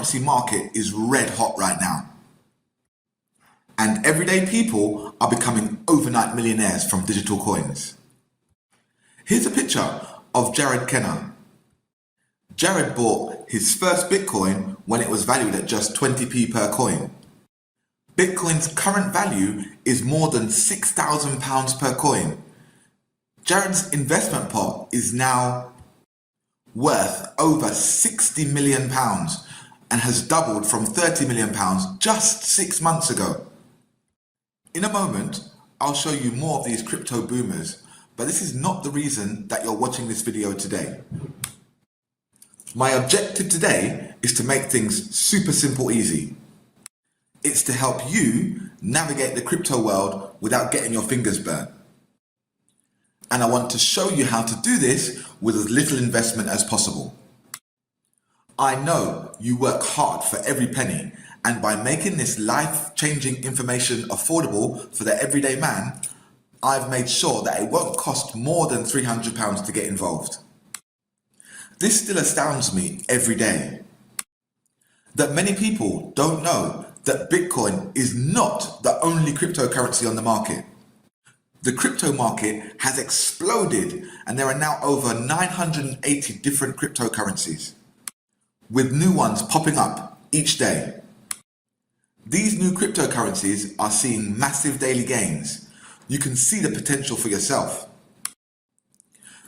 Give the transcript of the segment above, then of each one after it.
cryptocurrency market is red hot right now. And everyday people are becoming overnight millionaires from digital coins. Here's a picture of Jared Kenner. Jared bought his first Bitcoin when it was valued at just 20p per coin. Bitcoin's current value is more than £6,000 per coin. Jared's investment pot is now worth over £60 million and has doubled from £30 million just 6 months ago. In a moment, I'll show you more of these crypto boomers, but this is not the reason that you're watching this video today. My objective today is to make things super simple easy. It's to help you navigate the crypto world without getting your fingers burnt. And I want to show you how to do this with as little investment as possible. I know you work hard for every penny, and by making this life-changing information affordable for the everyday man, I've made sure that it won't cost more than £300 to get involved. This still astounds me every day, that many people don't know that Bitcoin is not the only cryptocurrency on the market. The crypto market has exploded and there are now over 980 different cryptocurrencies, with new ones popping up each day. These new cryptocurrencies are seeing massive daily gains. You can see the potential for yourself.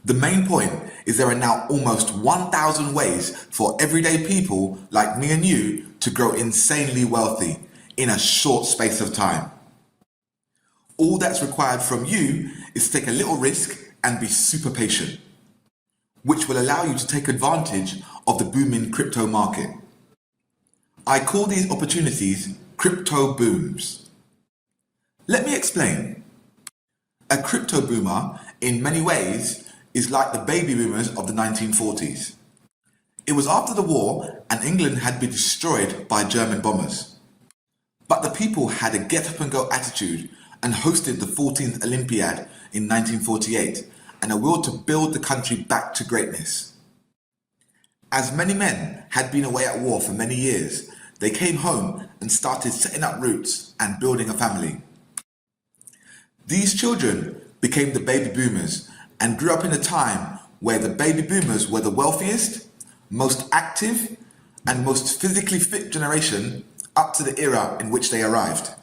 The main point is there are now almost 1,000 ways for everyday people like me and you to grow insanely wealthy in a short space of time. All that's required from you is to take a little risk and be super patient, which will allow you to take advantage of the booming crypto market. I call these opportunities crypto booms. Let me explain. A crypto boomer, in many ways, is like the baby boomers of the 1940s. It was after the war and England had been destroyed by German bombers. But the people had a get up and go attitude and hosted the 14th Olympiad in 1948 and a will to build the country back to greatness. As many men had been away at war for many years, they came home and started setting up roots and building a family. These children became the baby boomers and grew up in a time where the baby boomers were the wealthiest, most active, and most physically fit generation up to the era in which they arrived.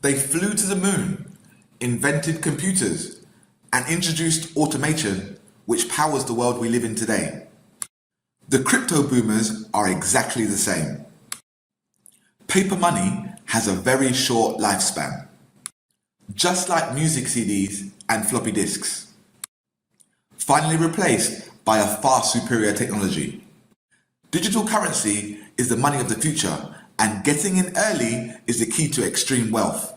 They flew to the moon, invented computers, and introduced automation, which powers the world we live in today. The crypto boomers are exactly the same. Paper money has a very short lifespan, just like music CDs and floppy disks, finally replaced by a far superior technology. Digital currency is the money of the future, and getting in early is the key to extreme wealth.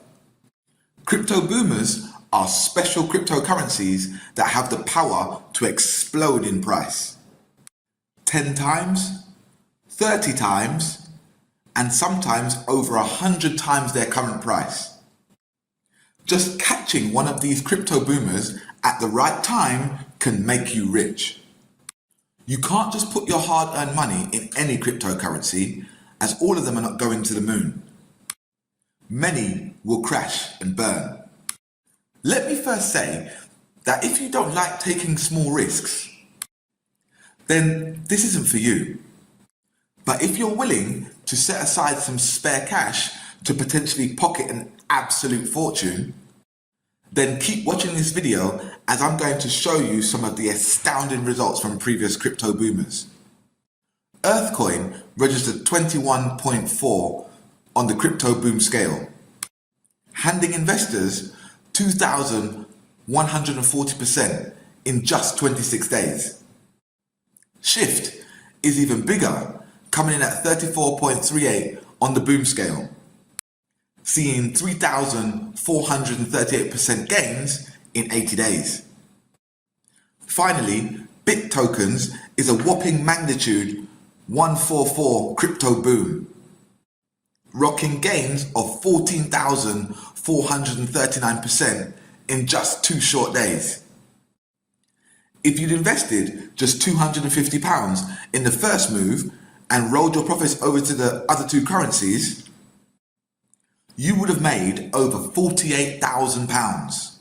Crypto boomers are special cryptocurrencies that have the power to explode in price. 10 times, 30 times, and sometimes over 100 times their current price. Just catching one of these crypto boomers at the right time can make you rich. You can't just put your hard-earned money in any cryptocurrency, as all of them are not going to the moon. Many will crash and burn. Let me first say that if you don't like taking small risks, then this isn't for you. But if you're willing to set aside some spare cash to potentially pocket an absolute fortune, then keep watching this video as I'm going to show you some of the astounding results from previous crypto boomers. Earthcoin registered 21.4 on the crypto boom scale, handing investors 2,140% in just 26 days. Shift is even bigger, coming in at 34.38 on the boom scale, seeing 3,438% gains in 80 days. Finally, BitTokens is a whopping magnitude 144 crypto boom, rocking gains of 14,439% in just 2 short days. If you'd invested just £250 in the first move and rolled your profits over to the other two currencies, you would have made over £48,000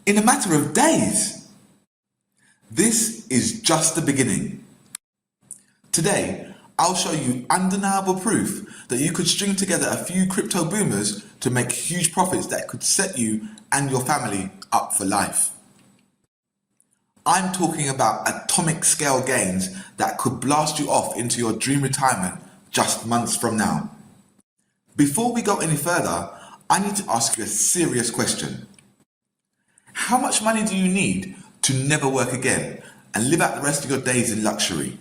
in a matter of days. This is just the beginning. Today, I'll show you undeniable proof that you could string together a few crypto boomers to make huge profits that could set you and your family up for life. I'm talking about atomic scale gains that could blast you off into your dream retirement just months from now. Before we go any further, I need to ask you a serious question. How much money do you need to never work again and live out the rest of your days in luxury?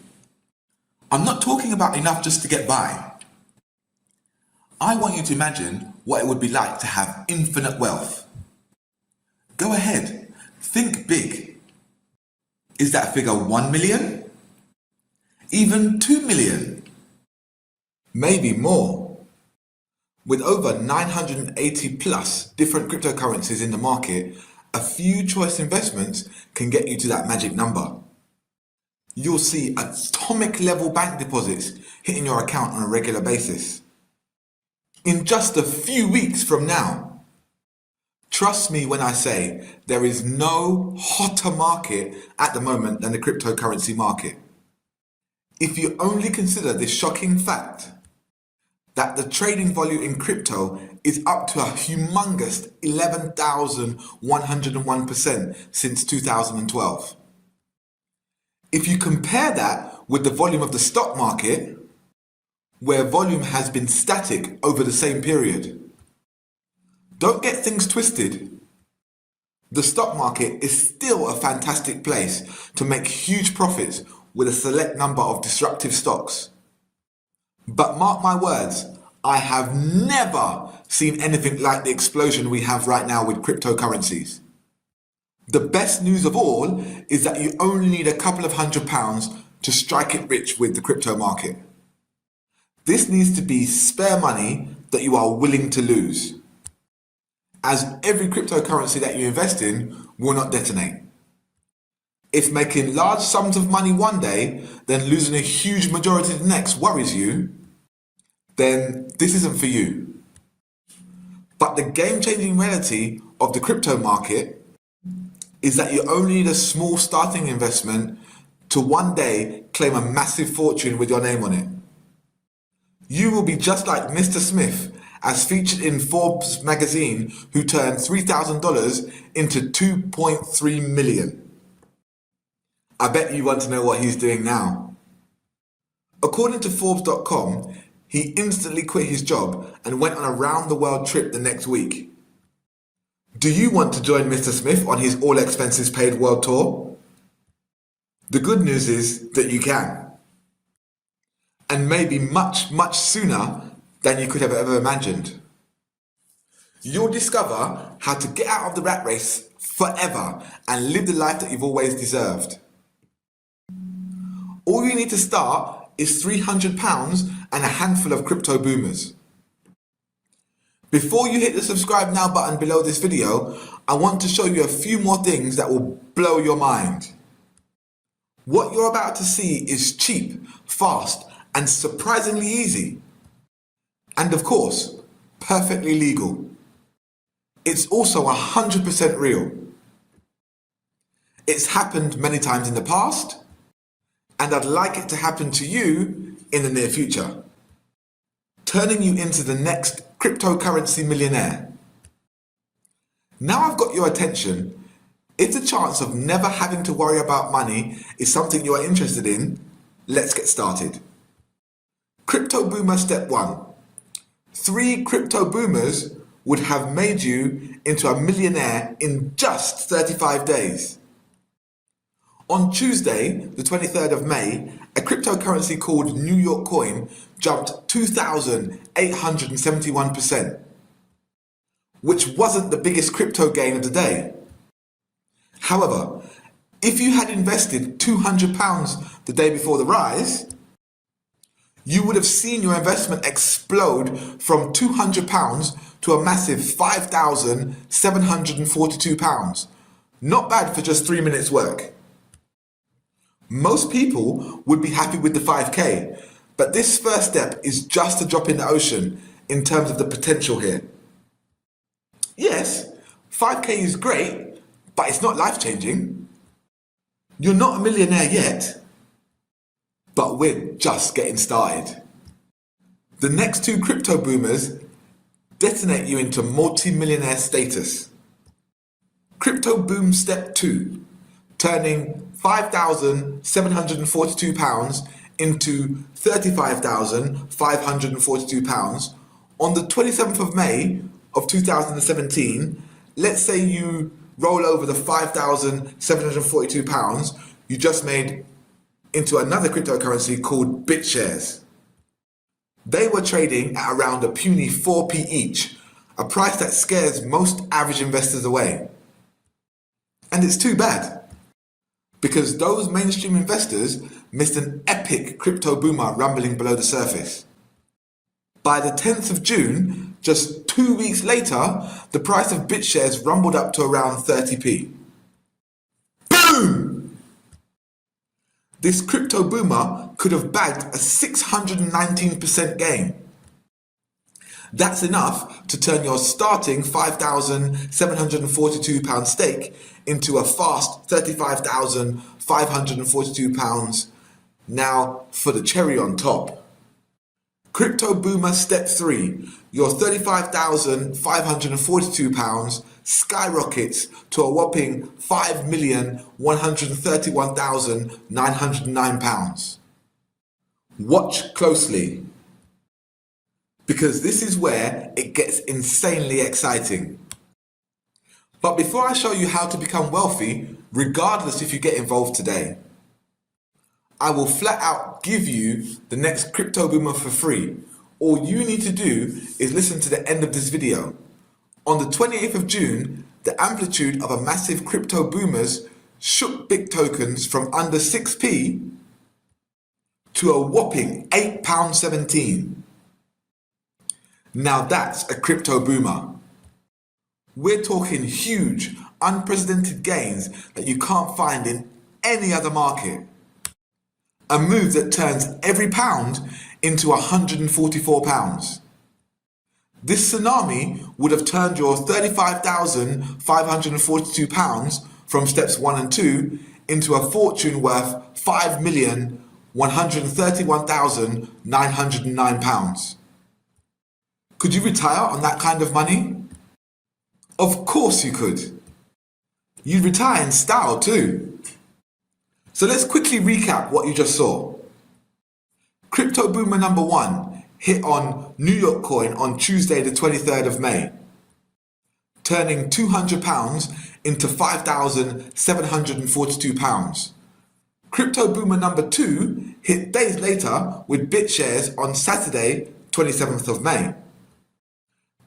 I'm not talking about enough just to get by. I want you to imagine what it would be like to have infinite wealth. Go ahead, think big. Is that figure 1 million? Even 2 million? Maybe more. With over 980 plus different cryptocurrencies in the market, a few choice investments can get you to that magic number. You'll see atomic level bank deposits hitting your account on a regular basis in just a few weeks from now. Trust me when I say there is no hotter market at the moment than the cryptocurrency market. If you only consider this shocking fact that the trading volume in crypto is up to a humongous 11,101% since 2012. If you compare that with the volume of the stock market, where volume has been static over the same period. Don't get things twisted. The stock market is still a fantastic place to make huge profits with a select number of disruptive stocks. But mark my words, I have never seen anything like the explosion we have right now with cryptocurrencies. The best news of all is that you only need a couple of £100 to strike it rich with the crypto market. This needs to be spare money that you are willing to lose, as every cryptocurrency that you invest in will not detonate. If making large sums of money one day, then losing a huge majority the next worries you, then this isn't for you. But the game-changing reality of the crypto market is that you only need a small starting investment to one day claim a massive fortune with your name on it. You will be just like Mr. Smith, as featured in Forbes magazine, who turned $3,000 into $2.3 million. I bet you want to know what he's doing now. According to Forbes.com, he instantly quit his job and went on a round-the-world trip the next week. Do you want to join Mr. Smith on his all-expenses-paid world tour? The good news is that you can. And maybe much, much sooner than you could have ever imagined. You'll discover how to get out of the rat race forever and live the life that you've always deserved. All you need to start is £300 and a handful of crypto boomers. Before you hit the subscribe now button below this video, I want to show you a few more things that will blow your mind. What you're about to see is cheap, fast, and surprisingly easy. And of course, perfectly legal. It's also 100% real. It's happened many times in the past, and I'd like it to happen to you in the near future, turning you into the next cryptocurrency millionaire. Now I've got your attention. If the chance of never having to worry about money is something you are interested in, let's get started. Crypto Boomer Step 1. 3 crypto boomers would have made you into a millionaire in just 35 days. On Tuesday, the 23rd of May, a cryptocurrency called New York Coin jumped 2,871%, which wasn't the biggest crypto gain of the day. However, if you had invested £200 the day before the rise, you would have seen your investment explode from £200 to a massive £5,742. Not bad for just 3 minutes work. Most people would be happy with the 5k, but this first step is just a drop in the ocean in terms of the potential here. Yes, 5k is great, but it's not life-changing. You're not a millionaire yet, but we're just getting started. The next two crypto boomers detonate you into multi-millionaire status. Crypto boom step 2, turning £5,742 into £35,542 on the 27th of May of 2017. Let's say you roll over the £5,742 you just made into another cryptocurrency called BitShares. They were trading at around a puny 4p each, a price that scares most average investors away. And it's too bad, because those mainstream investors missed an epic crypto boomer rumbling below the surface. By the 10th of June, just 2 weeks later, the price of BitShares rumbled up to around 30p. Boom! This crypto boomer could have bagged a 619% gain. That's enough to turn your starting £5,742 stake into a fast £35,542. Now for the cherry on top. Crypto boomer step 3, your £35,542 skyrockets to a whopping £5,131,909. Watch closely, because this is where it gets insanely exciting. But before I show you how to become wealthy, regardless if you get involved today, I will flat out give you the next crypto boomer for free. All you need to do is listen to the end of this video. On the 28th of June, the amplitude of a massive crypto boomers shook big tokens from under 6p to a whopping £8.17. Now that's a crypto boomer. We're talking huge, unprecedented gains that you can't find in any other market. A move that turns every pound into £144. This tsunami would have turned your £35,542 from steps 1 and 2 into a fortune worth £5,131,909. Could you retire on that kind of money? Of course you could. You'd retire in style too. So let's quickly recap what you just saw. Crypto boomer number 1 hit on New York Coin on Tuesday the 23rd of May, turning £200 into £5,742. Crypto boomer number 2 hit days later with BitShares on Saturday 27th of May,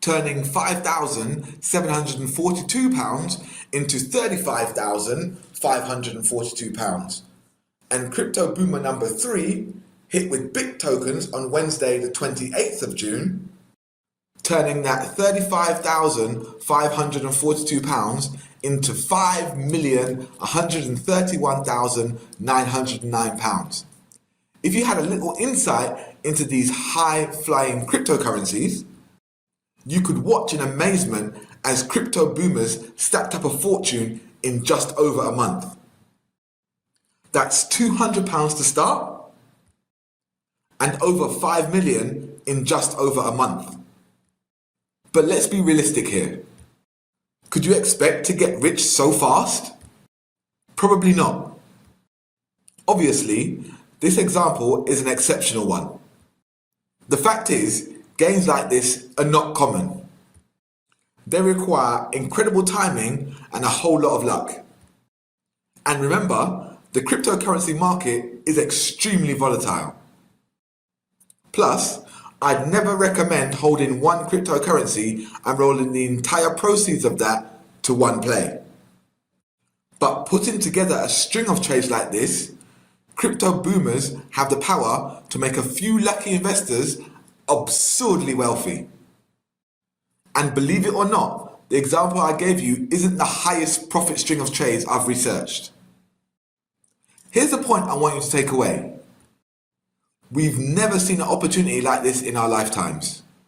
turning £5,742 into £35,542. And crypto boomer number 3 hit with BIC tokens on Wednesday the 28th of June, turning that £35,542 into £5,131,909. If you had a little insight into these high-flying cryptocurrencies, you could watch in amazement as crypto boomers stacked up a fortune in just over a month. That's £200 to start and over 5 million in just over a month. But let's be realistic here. Could you expect to get rich so fast? Probably not. Obviously, this example is an exceptional one. The fact is, gains like this are not common. They require incredible timing and a whole lot of luck. And remember, the cryptocurrency market is extremely volatile. Plus, I'd never recommend holding one cryptocurrency and rolling the entire proceeds of that to one play. But putting together a string of trades like this, crypto boomers have the power to make a few lucky investors absurdly wealthy. And believe it or not, the example I gave you isn't the highest profit string of trades I've researched. Here's the point I want you to take away. We've never seen an opportunity like this in our lifetimes.